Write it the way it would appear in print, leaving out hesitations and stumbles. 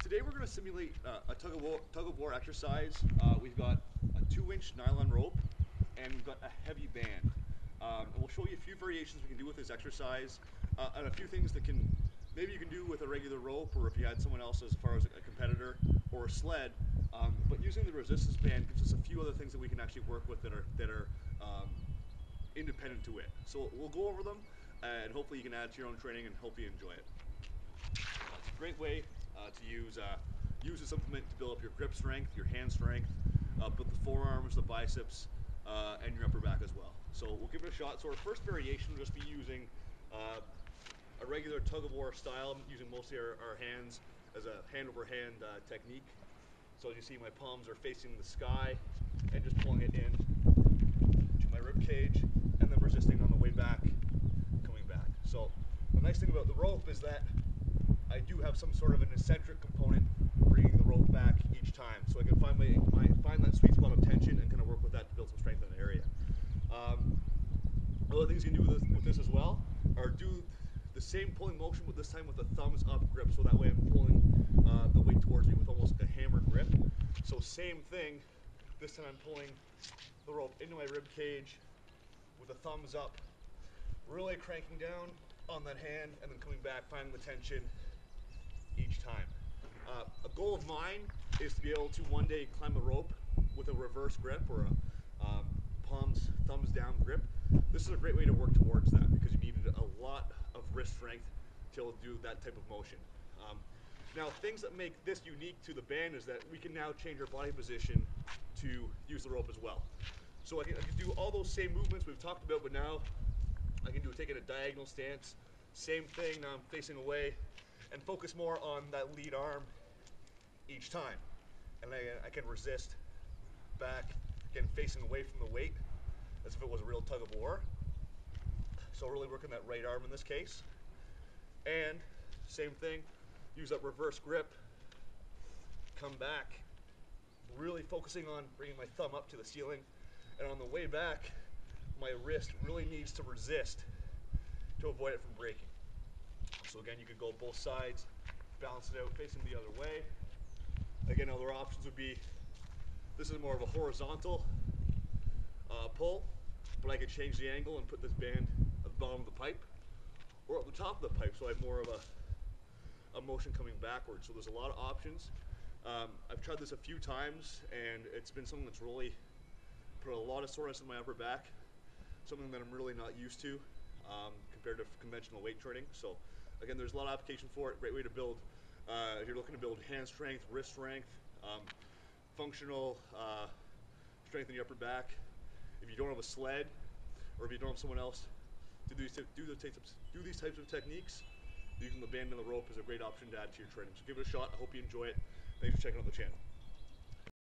Today we're going to simulate a tug of war exercise. We've got a 2-inch nylon rope and we've got a heavy band. And we'll show you a few variations we can do with this exercise and a few things that maybe you can do with a regular rope, or if you had someone else as far as a competitor or a sled. But using the resistance band gives us a few other things that we can actually work with that are independent to it. So we'll go over them and hopefully you can add to your own training and hope you enjoy it. It's a great way to use a supplement to build up your grip strength, your hand strength, build the forearms, the biceps, and your upper back as well. So we'll give it a shot. So our first variation will just be using a regular tug of war style, using mostly our hands as a hand over hand technique. So as you see, my palms are facing the sky and just pulling it in to my rib cage and then resisting on the way back, coming back. So the nice thing about the rope is that I do have some sort of an eccentric component bringing the rope back each time. So I can find that sweet spot of tension and kind of work with that to build some strength in the area. Other things you can do with this as well are do the same pulling motion, but this time with a thumbs up grip. So that way I'm pulling the weight towards me with almost a hammer grip. So same thing, this time I'm pulling the rope into my rib cage with a thumbs up, really cranking down on that hand and then coming back, finding the tension each time. A goal of mine is to be able to one day climb a rope with a reverse grip or a thumbs down grip. This is a great way to work towards that because you needed a lot of wrist strength to be able to do that type of motion. Now, things that make this unique to the band is that we can now change our body position to use the rope as well. So I can do all those same movements we've talked about, but now I can take it a diagonal stance. Same thing, now I'm facing away and focus more on that lead arm each time. And I can resist back, again facing away from the weight as if it was a real tug of war. So really working that right arm in this case. And same thing, use that reverse grip, come back, really focusing on bringing my thumb up to the ceiling. And on the way back, my wrist really needs to resist to avoid it from breaking. So again, you could go both sides, balance it out, facing the other way. Again, other options would be, this is more of a horizontal pull, but I could change the angle and put this band at the bottom of the pipe or at the top of the pipe, so I have more of a motion coming backwards. So there's a lot of options. I've tried this a few times and it's been something that's really put a lot of soreness in my upper back, something that I'm really not used to compared to conventional weight training. So again, there's a lot of application for it. Great way to build, if you're looking to build hand strength, wrist strength, functional strength in your upper back. If you don't have a sled, or if you don't have someone else to do these types of techniques, using the band and the rope is a great option to add to your training. So give it a shot. I hope you enjoy it. Thanks for checking out the channel.